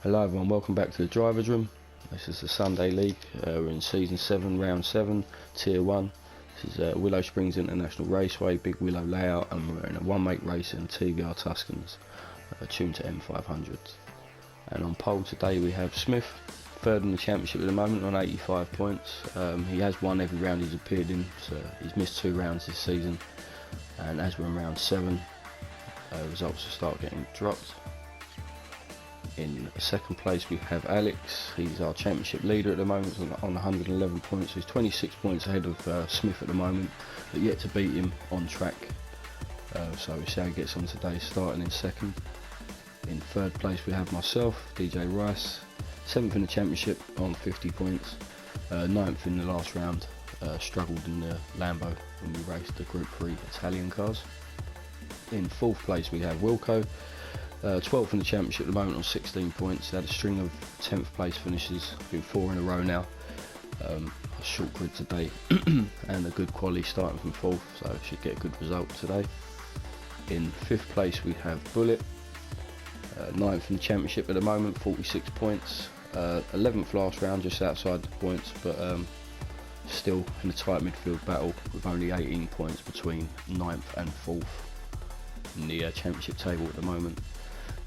Hello everyone, welcome back to the Drivers Room. This is the Sunday League. We're in Season 7, Round 7, Tier 1. This is Willow Springs International Raceway, Big Willow layout, and we're in a one-make race in TVR Tuscans, tuned to M500s. And on pole today we have Smith, third in the championship at the moment on 85 points. He has won every round he's appeared in, so he's missed 2 rounds this season. And as we're in round 7, results will start getting dropped. In second place we have Alex. He's our championship leader at the moment on 111 points. He's 26 points ahead of Smith at the moment, but yet to beat him on track. So we'll see how he gets on today, starting in second. In third place we have myself, DJ Rice, 7th in the championship on 50 points, 9th in the last round, struggled in the Lambo when we raced the Group 3 Italian cars. In fourth place we have Wilco, 12th in the championship at the moment on 16 points. He had a string of 10th place finishes, been 4 in a row now. A short grid today and a good quality starting from 4th, so should get a good result today. In 5th place we have Bullet, 9th in the championship at the moment, 46 points. 11th last round, just outside the points, but still in a tight midfield battle with only 18 points between 9th and 4th in the championship table at the moment.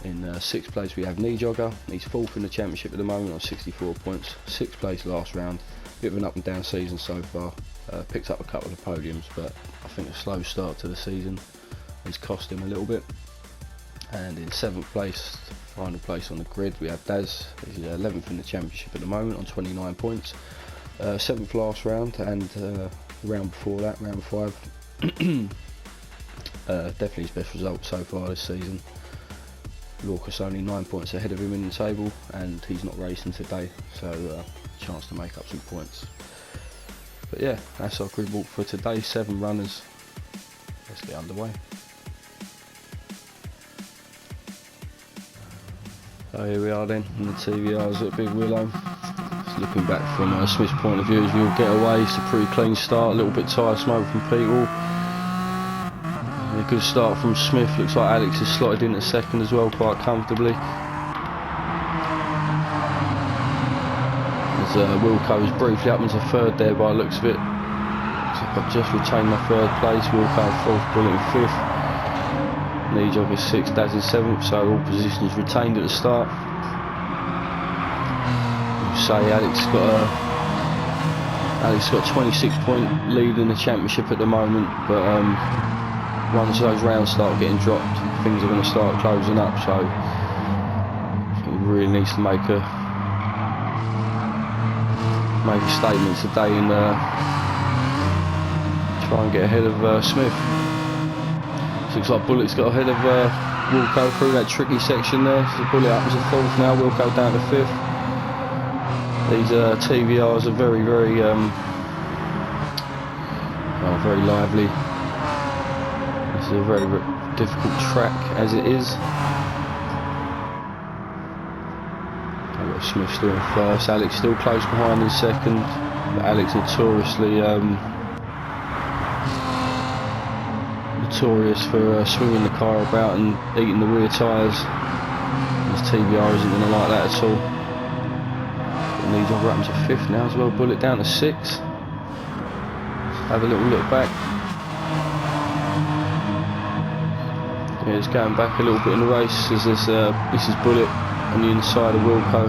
In 6th place we have Knee Jogger. He's 4th in the championship at the moment on 64 points. 6th place last round. Bit of an up and down season so far. Picked up a couple of podiums, but I think a slow start to the season has cost him a little bit. And in 7th place, final place on the grid, we have Daz. He's 11th in the championship at the moment on 29 points. 7th last round, and the round before that, round 5. Definitely his best result so far this season. Lorca's only 9 points ahead of him in the table, and he's not racing today, so chance to make up some points. But yeah, that's our grid walk for today. 7 runners. Let's get underway. So here we are then in the TVRs at Big Willow. Just looking back from Smith's point of view, as we all get away, it's a pretty clean start. A little bit tyre smoke from Peter. A good start from Smith. Looks like Alex is slotted in at second as well, quite comfortably. As Wilco is briefly up into third there by the looks of it. Looks like I've just retained my third place. Wilco 4th, Bullet in 5th. Knee Jogger 6th, Daz in 7th, so all positions retained at the start. We'll say Alex got a 26 point lead in the championship at the moment, but once those rounds start getting dropped, things are going to start closing up, so he really needs to make a statement today and try and get ahead of Smith. Looks like Bullet's got ahead of Wilco through that tricky section there. So Bullet up to 4th now, Wilco down to 5th. These TVRs are very lively. This is a very difficult track as it is. I've got Smith still in first, Alex still close behind in second, but Alex notorious for swinging the car about and eating the rear tyres. His TVR isn't going to like that at all. Knee Jogger up to 5th now as well, Bullet down to 6th. Have a little look back. Yeah, it's going back a little bit in the race as this is Bullet on the inside of Wilco.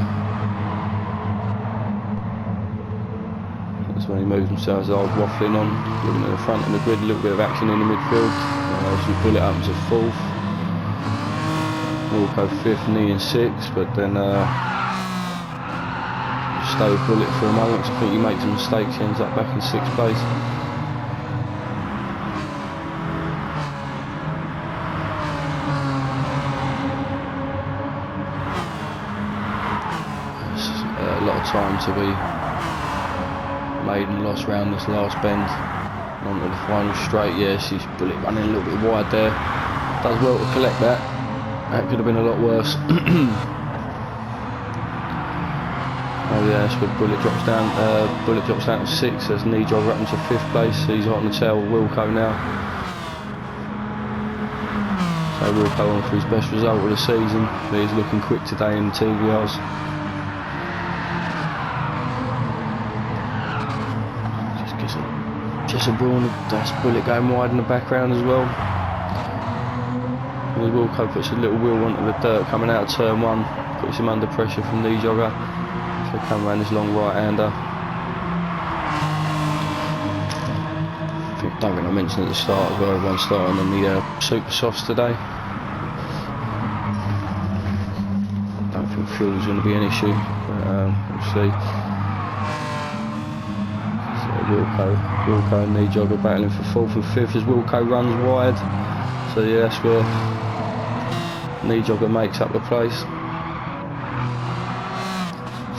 That's when he moves himself as I was waffling on, looking at the front of the grid, a little bit of action in the midfield. Obviously Bullet up to 4th, Wilco 5th, Knee in 6th, but then stay with Bullet for a moment because I think he makes a mistake, he ends up back in 6th place. A lot of time to be made and lost round this last bend. Onto the final straight. Yeah, she's Bullet running a little bit wide there. Does well to collect that. That could have been a lot worse. Oh yeah, that's where Bullet drops down. Bullet drops down to 6th as Knee Jogger up into 5th place. He's hot on the tail of Wilco now. So Wilco on for his best result of the season, but he's looking quick today in the TVRs. Just a brawn, that's bullet going wide in the background as well. And Wilco puts a little wheel onto the dirt coming out of turn 1, puts him under pressure from knee jogger. So come around this long right-hander. I don't think I mentioned at the start as well, everyone's starting on the super softs today. I don't think fuel's going to be an issue, but we'll see. Wilco and knee jogger battling for 4th and 5th as Wilco runs wide. So yeah, that's where knee jogger makes up the place.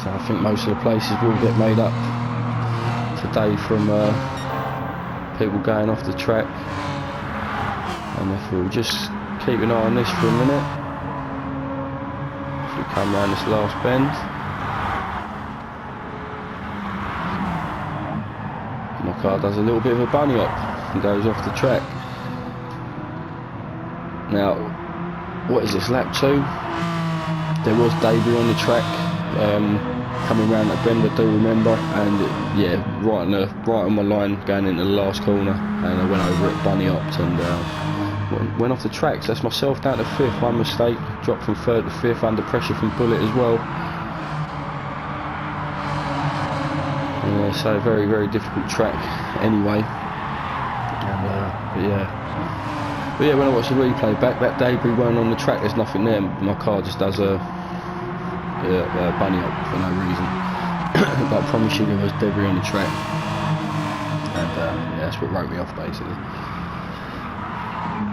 So I think most of the places will get made up today from people going off the track. And if we'll just keep an eye on this for a minute. If we come around this last bend. My car does a little bit of a bunny hop and goes off the track. Now, what is this, lap 2? There was debris on the track coming round that bend, I do remember, and yeah, right on my line going into the last corner, and I went over it, bunny hopped and went off the track. So that's myself down to 5th, one mistake, dropped from 3rd to 5th under pressure from Bullet as well. So very, very difficult track anyway. But yeah, when I watch the replay back, that debris weren't on the track, there's nothing there. My car just does a bunny hop for no reason. But I promise you there was debris on the track. And yeah, that's what wrote me off basically.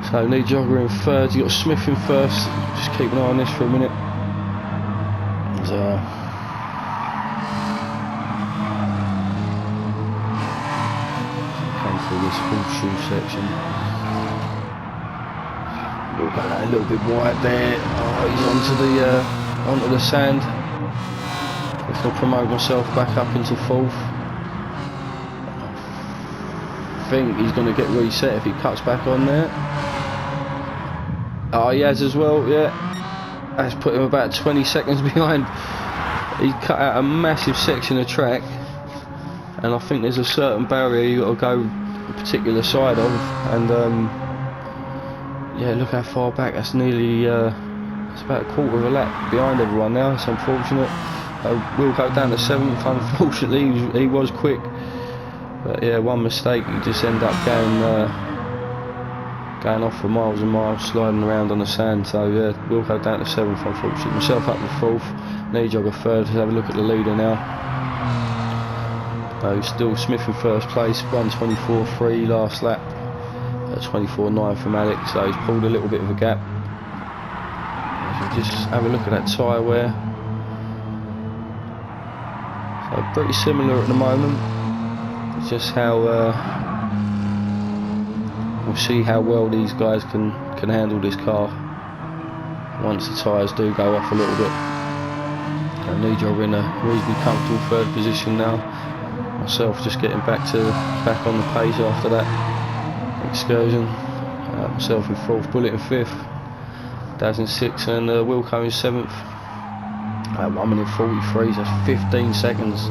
So knee jogger in 3rd, you got Smith in 1st. Just keep an eye on this for a minute. This horseshoe section. Look at that, a little bit wide there. Oh, he's onto the sand. If I'll promote myself back up into 4th. I think he's going to get reset if he cuts back on there. Oh, he has as well, yeah. That's put him about 20 seconds behind. He cut out a massive section of track, and I think there's a certain barrier you've got to go a particular side of, and yeah, look how far back. That's nearly it's about a quarter of a lap behind everyone now. It's unfortunate. We'll go down to 7th. Unfortunately, he was quick, but yeah, one mistake, you just end up going off for miles and miles, sliding around on the sand. So yeah, we'll go down to 7th. Unfortunately, myself up to 4th, knee jogger 3rd. Let's have a look at the leader now. Still Smith in 1st place, 1:24.3 last lap, 24.9 from Alex, so he's pulled a little bit of a gap. So just have a look at that tyre wear. So pretty similar at the moment. It's just how we'll see how well these guys can handle this car once the tyres do go off a little bit. Knee jogger in a reasonably comfortable 3rd position now. Myself just getting back on the pace after that excursion. Myself in 4th, Bullet in 5th, Daz in 6th, and Wilco in 7th. 1 minute 43, so that's 15 seconds.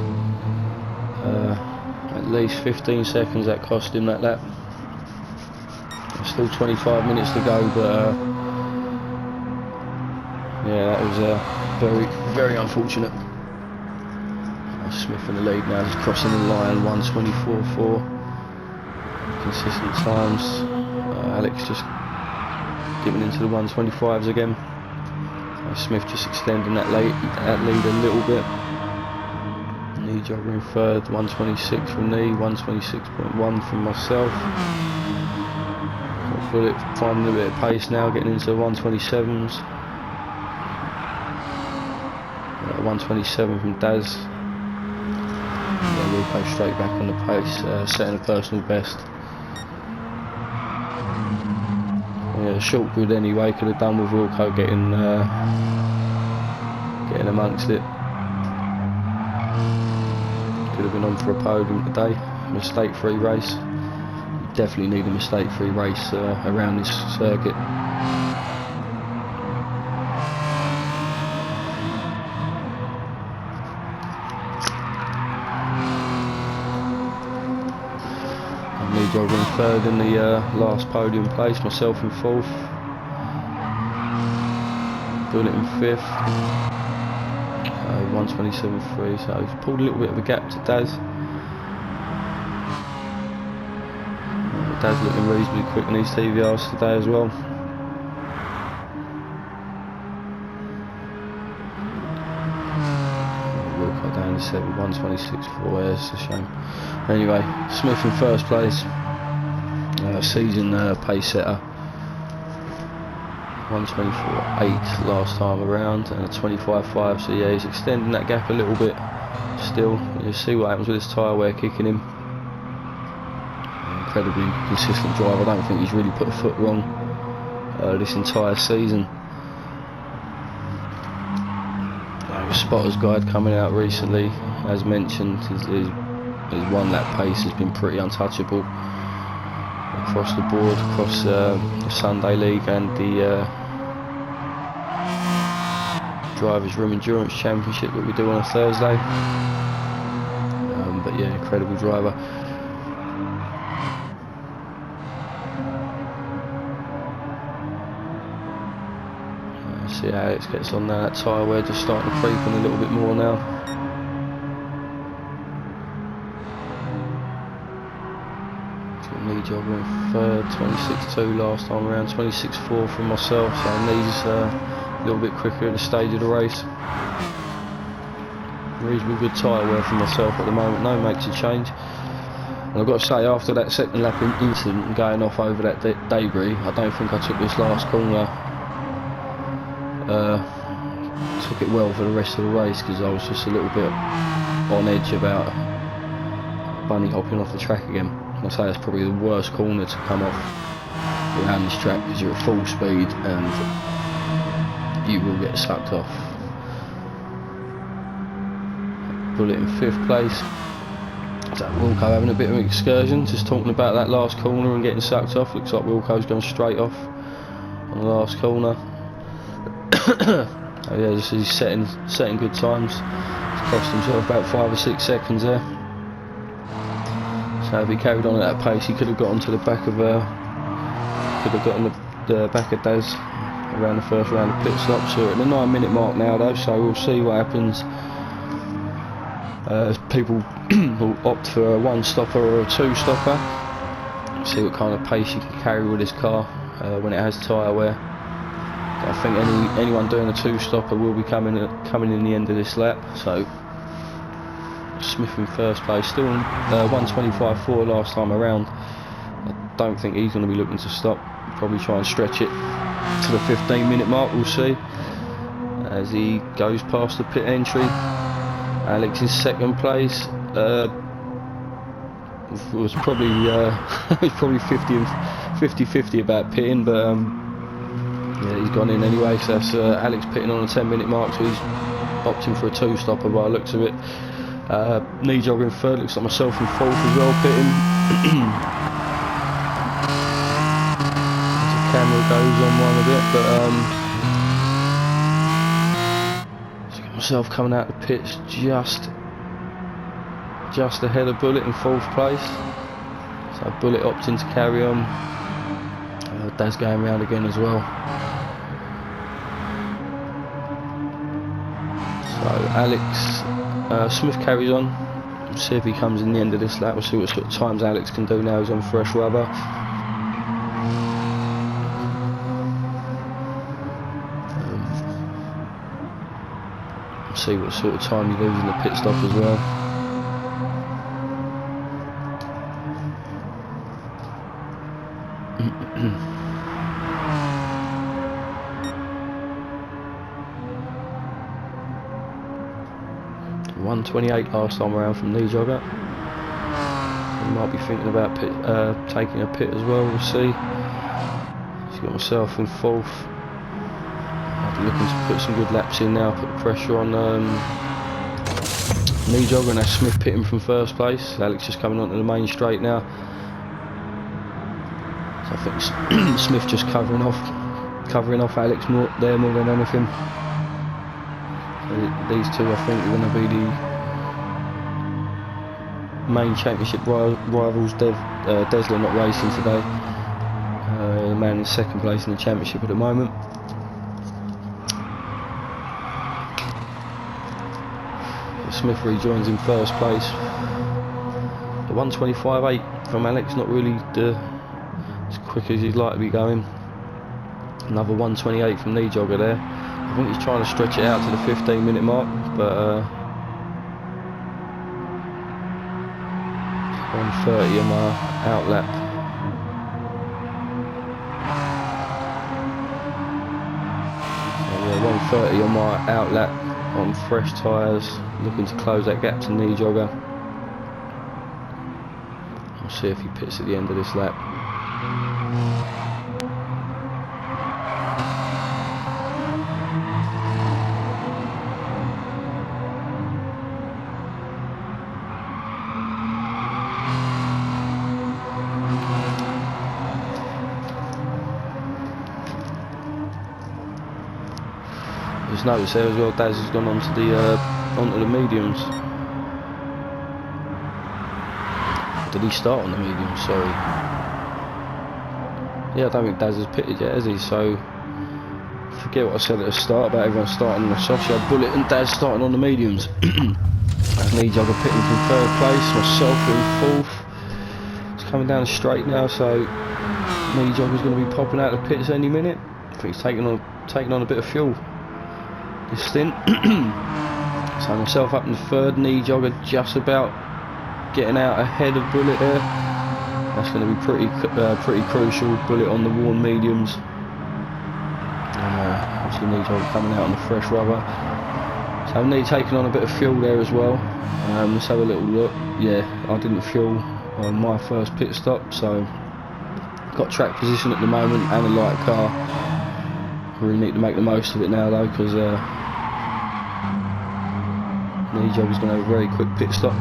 At least 15 seconds that cost him that lap. There's still 25 minutes to go, but yeah, that was very, very unfortunate. Smith in the lead now, just crossing the line, 1:24.4 consistent times. Alex just giving into the 1:25s again. Smith just extending that lead a little bit. Knee jogger in 3rd, 1:26 from me, 1:26.1 from myself. Bullet finding a bit of pace now, getting into the 1:27s. 1:27 from Daz. We'll go straight back on the pace, setting a personal best. Yeah, short grid anyway, could have done with Wilco getting amongst it. Could have been on for a podium today. Mistake-free race. You definitely need a mistake-free race around this circuit. Drsl in third in the last podium place, myself in fourth, Bullet in fifth, 127.3, so he's pulled a little bit of a gap to Daz. Daz looking reasonably quick in these TVRs today as well. Down to 126.4, yeah, it's a shame. Anyway, Smith in first place, season pace setter, 124.8 last time around and a 25.5, so yeah, he's extending that gap a little bit still. You'll see what happens with his tyre wear kicking him. Incredibly consistent driver. I don't think he's really put a foot wrong this entire season. Spotter's guide coming out recently, as mentioned, his 1 lap pace has been pretty untouchable across the board, across the Sunday League and the Drivers Room Endurance Championship that we do on a Thursday. But yeah, incredible driver. See how Alex gets on now. That tyre wear just starting to creep in a little bit more now. Drsl in third, 26.2 last time around, 26.4 from myself, so Nee's a little bit quicker at the stage of the race. Reasonably good tyre wear for myself at the moment, no makes a change. And I've got to say, after that second lap incident and going off over that debris, I don't think I took this last corner. Took it well for the rest of the race, because I was just a little bit on edge about bunny hopping off the track again. And I say that's probably the worst corner to come off around this track, because you're at full speed and you will get sucked off. Bullet in 5th place. So Wilco having a bit of an excursion, just talking about that last corner and getting sucked off. Looks like Wilco's gone straight off on the last corner. Oh yeah, just he's setting good times. He's cost himself about 5 or 6 seconds there. So if he carried on at that pace, he could have got onto the back of the back of Daz around the first round of pit stops. So we're at the 9-minute mark now though, so we'll see what happens. People will opt for a 1-stopper or a 2-stopper. See what kind of pace you can carry with this car when it has tyre wear. I think anyone doing a 2-stopper will be coming in the end of this lap. So Smith in first place, still 125.4 last time around. I don't think he's going to be looking to stop. Probably try and stretch it to the 15-minute mark. We'll see as he goes past the pit entry. Alex in second place. Was probably 50-50 about pitting, but yeah, he's gone in anyway. So that's Alex pitting on a 10-minute mark, so he's opting for a 2-stopper by the looks of it. Drsl in third, looks like myself in fourth as well, pitting. The camera goes on one a bit, but just got myself coming out the pits just ahead of Bullet in 4th place. So Bullet opting to carry on. Daz going round again as well. So Alex Smith carries on. We'll see if he comes in the end of this lap. We'll see what sort of times Alex can do now he's on fresh rubber. We'll see what sort of time he loses in the pit stop as well. .128 last time around from Drsl. He might be thinking about taking a pit as well. We'll see. He's got myself in 4th. I'll be looking to put some good laps in now. Put the pressure on Drsl, and that's Smith pitting from 1st place. Alex just coming onto the main straight now. So I think Smith just covering off Alex more than anything. These two I think are going to be the main championship rivals. Drsl not racing today. The man in second place in the championship at the moment. Smith rejoins in first place. The 125.8 from Alex, not really as quick as he'd like to be going. Another 128 from Knee Jogger there. I think he's trying to stretch it out to the 15-minute mark, but 130 on my out lap. So yeah, 130 on my out lap on fresh tyres, looking to close that gap to Knee Jogger. We'll see if he pits at the end of this lap. Just noticed there as well, Daz has gone onto the mediums. Did he start on the mediums? Sorry. Yeah, I don't think Daz has pitted yet, has he? So forget what I said at the start about everyone starting on the soft shell. Bullet and Daz starting on the mediums. That's Knee Jogger pitting from third place. Myself in fourth. It's coming down straight now, so Knee Jogger's going to be popping out of the pits any minute. I think he's taking on a bit of fuel this stint. So myself up in third, Knee Jogger just about getting out ahead of Bullet there. That's going to be pretty crucial. Bullet on the worn mediums, and obviously Knee Jogger coming out on the fresh rubber. So Knee taking on a bit of fuel there as well. Let's have a little look. Yeah, I didn't fuel on my first pit stop, so got track position at the moment and a light car. Really need to make the most of it now though, because Knee Jogger's going to have a very quick pit stop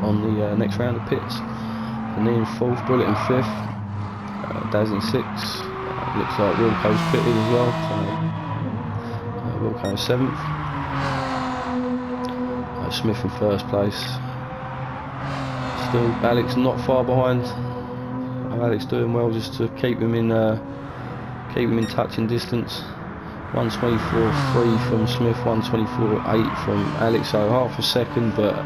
on the next round of pits. And Knee in fourth, Bullet in fifth, Daz in sixth. Looks like Wilco's pitted as well, so Wilco in seventh. Smith in first place. Still Alex not far behind. Alex doing well just to keep him in touching distance. 124.3 from Smith, 124.8 from Alex, so half a second, but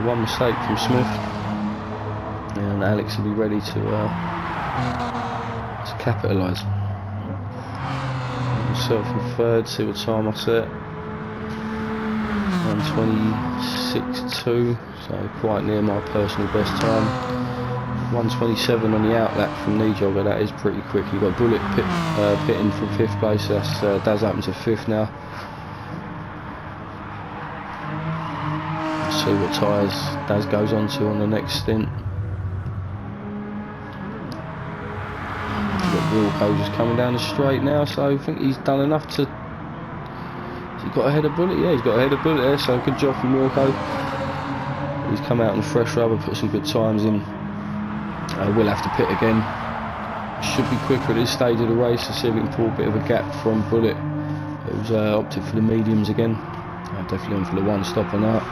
one mistake from Smith, and Alex will be ready to capitalise. Myself in third, see what time I set. 126.2, so quite near my personal best time. 127 on the out lap from Knee Jogger, that is pretty quick. You've got Bullet pitting from fifth place, that's Daz up to fifth now. Let's see what tyres Daz goes on to on the next stint. You've got Wilco just coming down the straight now, so I think he's done enough to... Has he got ahead of Bullet? Yeah, he's got ahead of Bullet there, so good job from Wilco. He's come out on fresh rubber, put some good times in. We'll have to pit again. Should be quicker at this stage of the race to see if we can pull a bit of a gap from Bullet, who's opted for the mediums again. Definitely on for the one stop on that.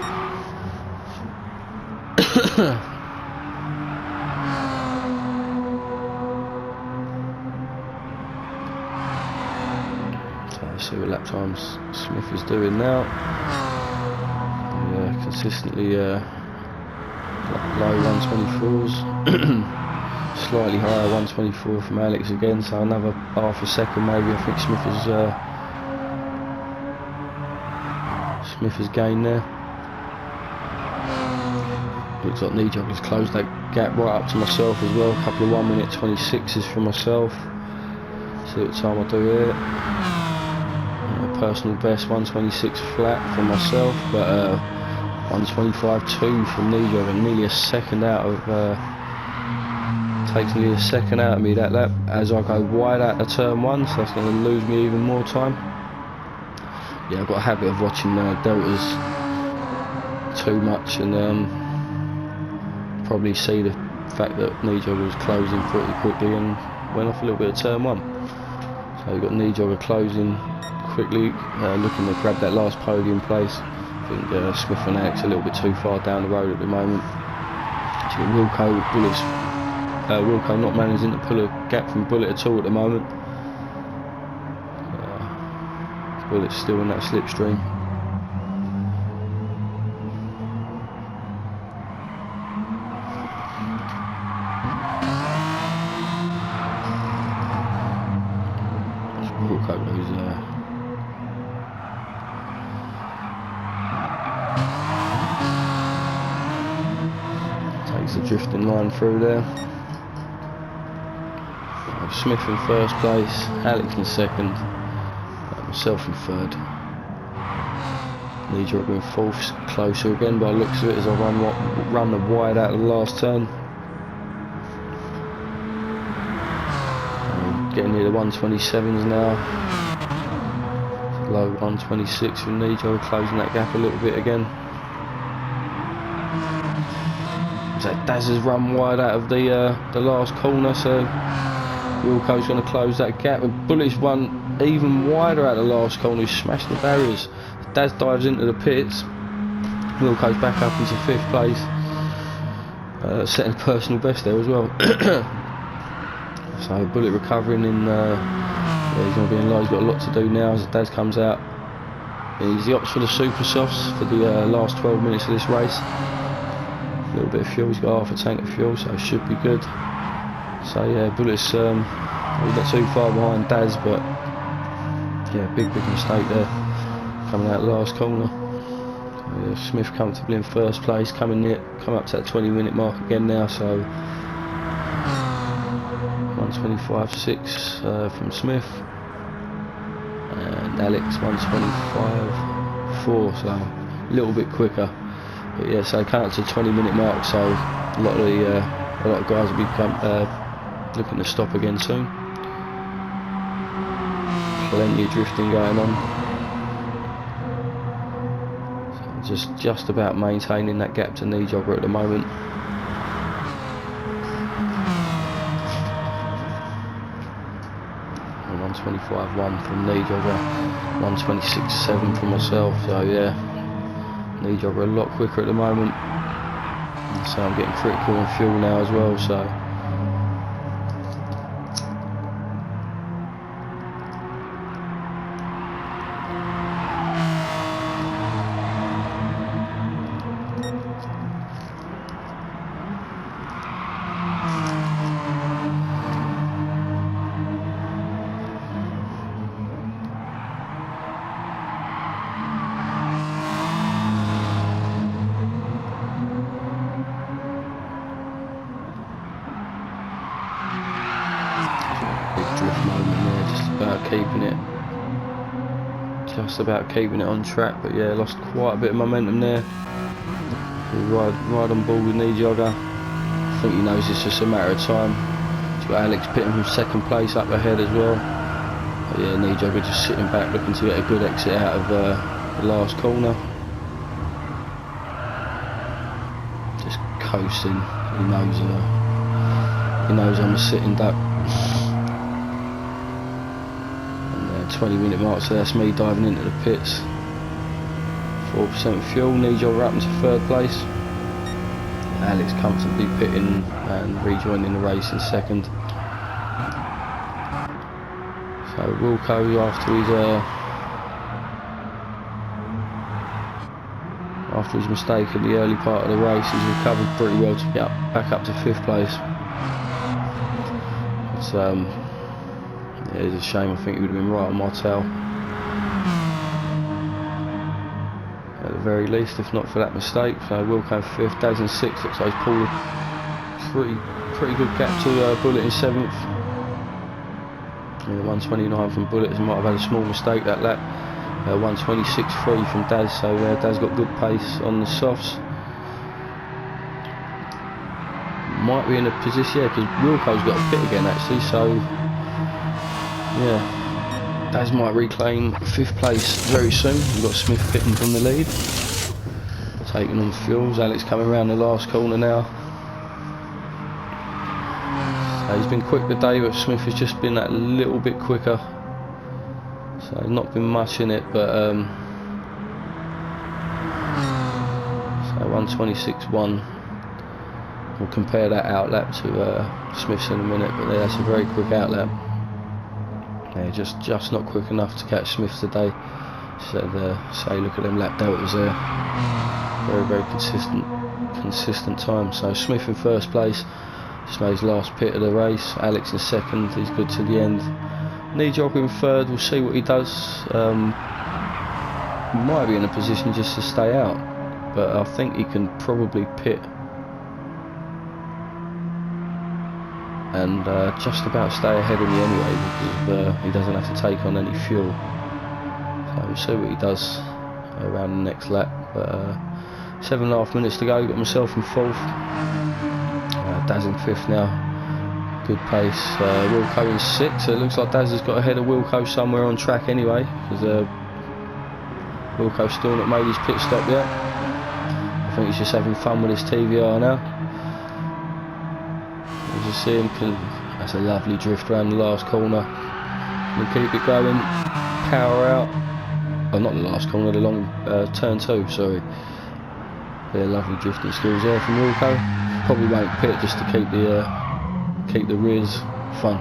So let's see what lap times Smith is doing now. Yeah, consistently low 124s. Slightly higher 124 from Alex again, so another half a second maybe. I think Smith has gained there. Looks like Knee Jogger's closed that gap right up to myself as well. A couple of 1:26s from myself. See what time I do here. Personal best 126 flat from myself, but 125.2 from Knee Jogger, nearly a second out of takes nearly a second out of me that lap as I go wide out of turn one, so that's going to lose me even more time. Yeah, I've got a habit of watching deltas too much, and probably see the fact that Knee Jogger was closing pretty quickly and went off a little bit of turn one. So you've got Knee Jogger closing quickly, looking to grab that last podium place. I think Smith and Alex a little bit too far down the road at the moment. So Wilco not managing to pull a gap from Bullet at all at the moment. Bullet's still in that slipstream. Wilco who's takes the drifting line through there. Smith in first place, Alex in second, myself in third. Nijogger in fourth, closer again by the looks of it as I run the wide out of the last turn. Getting near the 127s now. Low 126 from Nijogger, closing that gap a little bit again. So Daz has run wide out of the last corner, so Wilco's going to close that gap, and Bullet's run even wider out of the last corner. He's smashed the barriers. Daz dives into the pits. Wilco's back up into 5th place, setting a personal best there as well. So Bullet recovering in. Yeah, he's going to be in low. He's got a lot to do now as Daz comes out. He's opts for the super softs for the last 12 minutes of this race. A little bit of fuel. He's got half a tank of fuel, so it should be good. So yeah, Bullet's he's not too far behind Daz, but yeah, big mistake there, coming out the last corner. So, yeah, Smith comfortably in first place, come up to that 20-minute mark again now. So 125.6 from Smith, and Alex 125.4, so a little bit quicker. But yeah, so coming up to the 20-minute mark, so a lot of guys will be looking to stop again soon. Plenty of drifting going on. So just about maintaining that gap to Nijogger at the moment. 125.1 from Nijogger, 126.7 from myself. So yeah, Nijogger a lot quicker at the moment. So I'm getting critical on fuel now as well. So. Just about keeping it on track, but yeah, lost quite a bit of momentum there. We ride on board with Nijogger. I think he knows it's just a matter of time. He's got Alex pitting from 2nd place up ahead as well. But yeah, Nijogger just sitting back looking to get a good exit out of the last corner. Just coasting. He knows I'm a sitting duck. 20-minute mark, so that's me diving into the pits. 4% fuel. Nijogger up into 3rd place. Alex comfortably pitting and rejoining the race in 2nd. So Wilco, after his mistake in the early part of the race, he's recovered pretty well to get back up to 5th place. It's yeah, it's a shame. I think he would have been right on my tail at the very least, if not for that mistake. So Wilco 5th, Daz in 6th. Looks like he's pulled a pretty good gap to Bullet in 7th. Yeah, 129 from Bullet. He might have had a small mistake that lap. 126.3 from Daz. So Daz got good pace on the softs. Might be in a position, yeah, because Wilco's got a pit again actually. So. Yeah, Daz might reclaim 5th place very soon. We've got Smith pitting from the lead, taking on fuels. Alex coming around the last corner now. So he's been quick today, but Smith has just been that little bit quicker. So not been much in it, but so 1:26.1. We'll compare that outlap to Smith's in a minute, but that's a very quick outlap. Yeah, just not quick enough to catch Smith today. So say look at them lap deltas there. Very consistent time. So Smith in first place, just made his last pit of the race. Alex in second, he's good to the end. Nijogger in third, we'll see what he does. He might be in a position just to stay out, but I think he can probably pit and just about stay ahead of me anyway, because he doesn't have to take on any fuel. So we'll see what he does around the next lap. But 7.5 minutes to go, got myself in fourth. Daz in fifth now, good pace. Wilco in sixth, so it looks like Daz has got ahead of Wilco somewhere on track anyway, because Wilco's still not made his pit stop yet. I think he's just having fun with his TVR now. You just see him, that's a lovely drift around the last corner. We'll keep it going, power out. Oh, not the last corner, the long turn 2, sorry. They're lovely drifting skills there from Wilco. Probably won't pit just to keep the rears fun.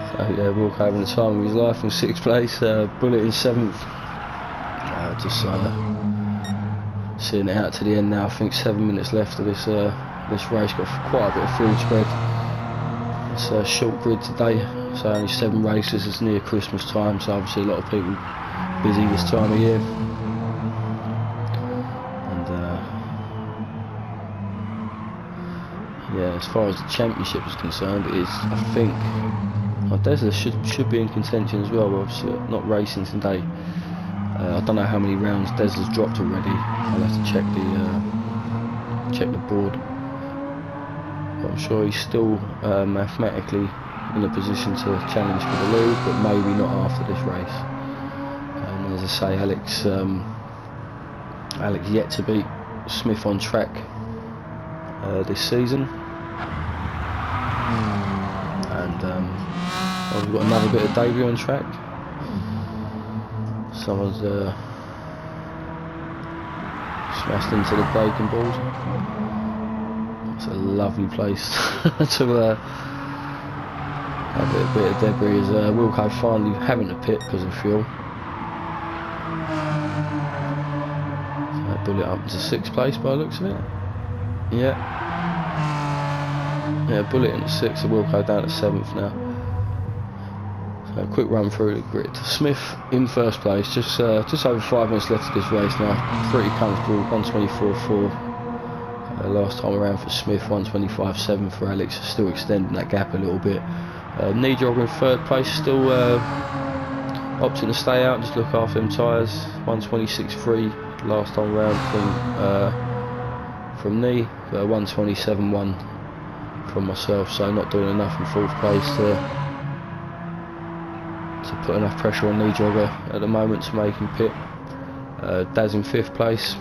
So yeah, Wilco having the time of his life in 6th place, Bullet in 7th. Just seeing it out to the end now. I think 7 minutes left of this race. Got quite a bit of field spread. It's a short grid today, so only 7 races. It's near Christmas time, so obviously a lot of people busy this time of year. And yeah, as far as the championship is concerned, it is, I think, Drsl should be in contention as well. Obviously not racing today. I don't know how many rounds Drsl has dropped already. I'll have to check the board. But I'm sure he's still mathematically in a position to challenge for the lead, but maybe not after this race. And as I say, Alex yet to beat Smith on track this season. And we've got another bit of debut on track. Someone's smashed into the braking balls. It's a lovely place to have a bit of debris. As Wilco finally having to pit because of fuel. So Bullet up to 6th place by the looks of it. Yeah, Bullet in 6th, and Wilco down to 7th now. So a quick run through the grid. Smith in first place, just over 5 minutes left of this race now. Pretty comfortable, 1:24.4. Last time around for Smith, 1:25.7 for Alex, still extending that gap a little bit. Nijogger in 3rd place, still opting to stay out and just look after them tyres. 1:26.3 last time around from Knee, 1:27.1 from myself, so not doing enough in 4th place to put enough pressure on Nijogger at the moment to make him pit. Daz in 5th place,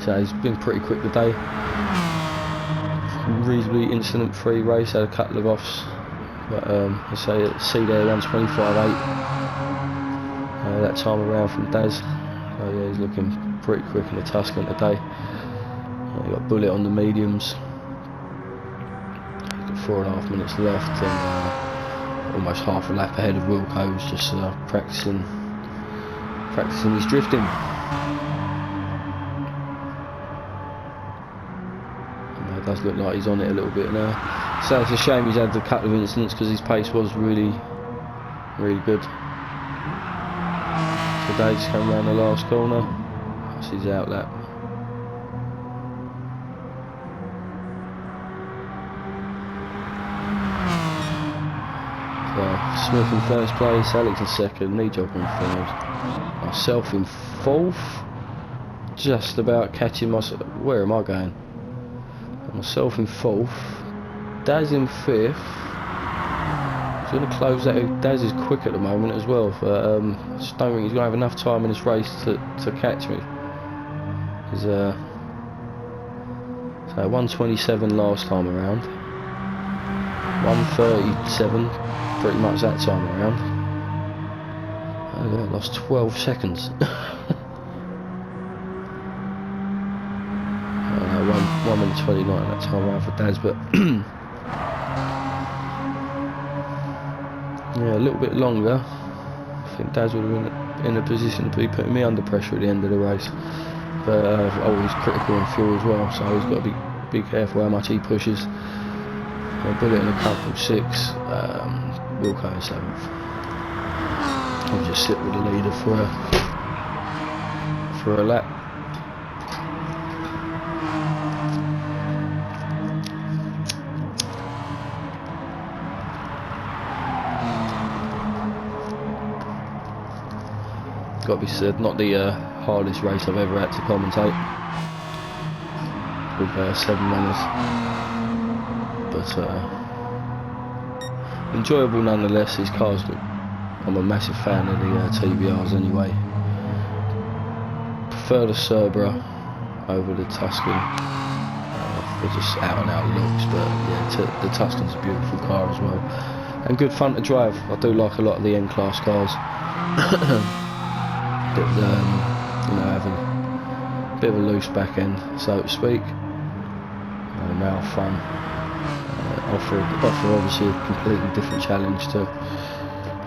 so he's been pretty quick today. Reasonably incident-free race, had a couple of offs, but I see there 1:25.8 that time around from Daz. So yeah, he's looking pretty quick in the Tuscan today. You got Bullet on the mediums. Got 4.5 minutes left, and almost half a lap ahead of Wilco, who's just practicing his drifting. And it does look like he's on it a little bit now. So it's a shame he's had a couple of incidents, because his pace was really good. Today just come around the last corner. That's his outlap. Smith in 1st place, Alex in 2nd, Nijogger in 3rd, myself in 4th, just about catching myself. Where am I going? Myself in 4th, Daz in 5th. He's going to close that. Daz is quick at the moment as well, but I just don't think he's going to have enough time in this race to catch me. So 1:27 last time around. 1:37, pretty much that time around. I lost 12 seconds. 1 minute 29 that time around for Daz, but yeah, a little bit longer. I think Daz would have been in a position to be putting me under pressure at the end of the race, but always critical on fuel as well, so he's got to be careful how much he pushes. Bullet in a comfortable 6, Wilco in 7th. I'll just sit with the leader for a lap. Got to be said, not the hardest race I've ever had to commentate with 7 runners, but enjoyable nonetheless. These cars, I'm a massive fan of the TBRs anyway. Prefer the Cerbera over the Tuscan for just out and out looks, but yeah, the Tuscan's a beautiful car as well, and good fun to drive. I do like a lot of the N-Class cars. That, you know, have a bit of a loose back end, so to speak. Now fun. Offer obviously a completely different challenge to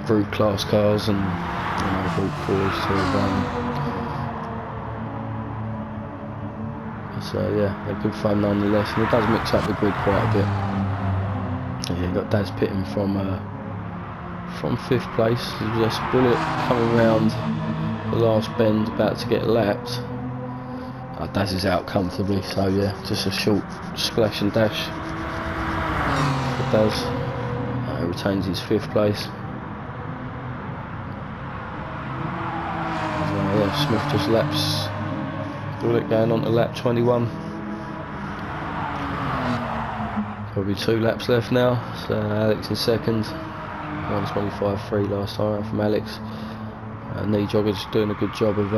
brute class cars and, you know, brute boys to so yeah, they're good fun nonetheless, and it does mix up the grid quite a bit. Yeah, you got Daz pitting from 5th place. There's a Bullet coming round the last bend, about to get lapped. Daz is out comfortably, so yeah, just a short splash and dash for Daz. Retains his 5th place. Yeah, Smith just laps Bullet, going on to lap 21. Probably 2 laps left now, so Alex in 2nd. 1:25.3 last time out from Alex. Knee Jogger's doing a good job of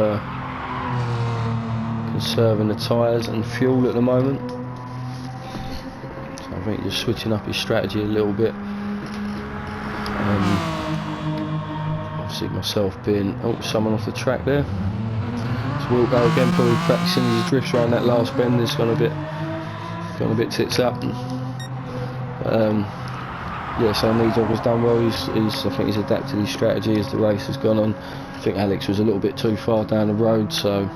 conserving the tyres and fuel at the moment. So I think just switching up his strategy a little bit. Obviously myself being someone off the track there. So we'll go again, probably practicing his drifts around that last bend. It's gone a bit tits up. Yeah, so Knee Jogger's done well. I think he's adapted his strategy as the race has gone on. I think Alex was a little bit too far down the road, so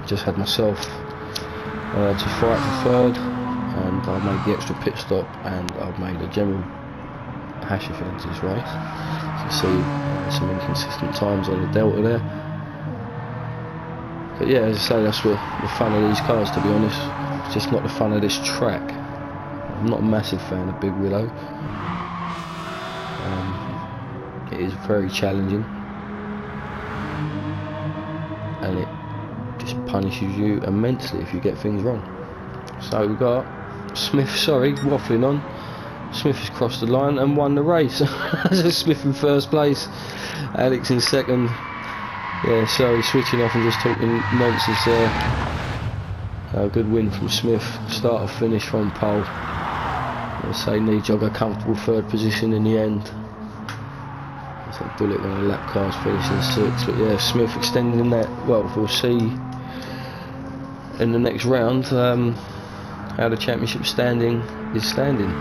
just had myself to fight for 3rd, and I made the extra pit stop, and I've made a general hash of things this race. You can see some inconsistent times on the delta there. But yeah, as I say, that's the fun of these cars, to be honest. It's just not the fun of this track. I'm not a massive fan of Big Willow. It is very challenging, and it just punishes you immensely if you get things wrong. So we've got Smith, waffling on. Smith has crossed the line and won the race. Smith in 1st place, Alex in 2nd. Yeah, sorry, switching off and just talking nonsense there. Good win from Smith, start or finish from pole. Let's say Knee Jogger comfortable 3rd position in the end. So Bullet, one of the lap cars, finishing 6th. But yeah, Smith extending that. Well, we'll see in the next round how the championship standing is standing.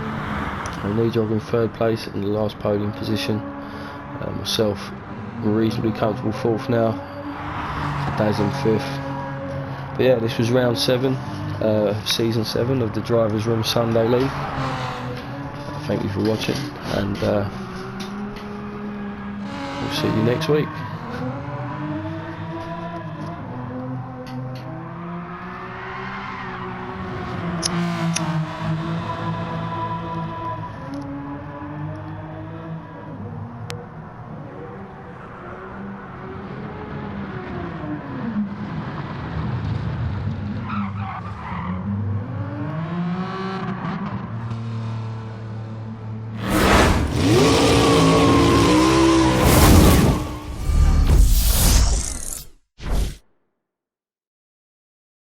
Knee Jogger in 3rd place in the last podium position. Myself reasonably comfortable 4th now. Daz in 5th. But yeah, this was round 7, season 7 of the Drivers Room Sunday League. Thank you for watching, and we'll see you next week.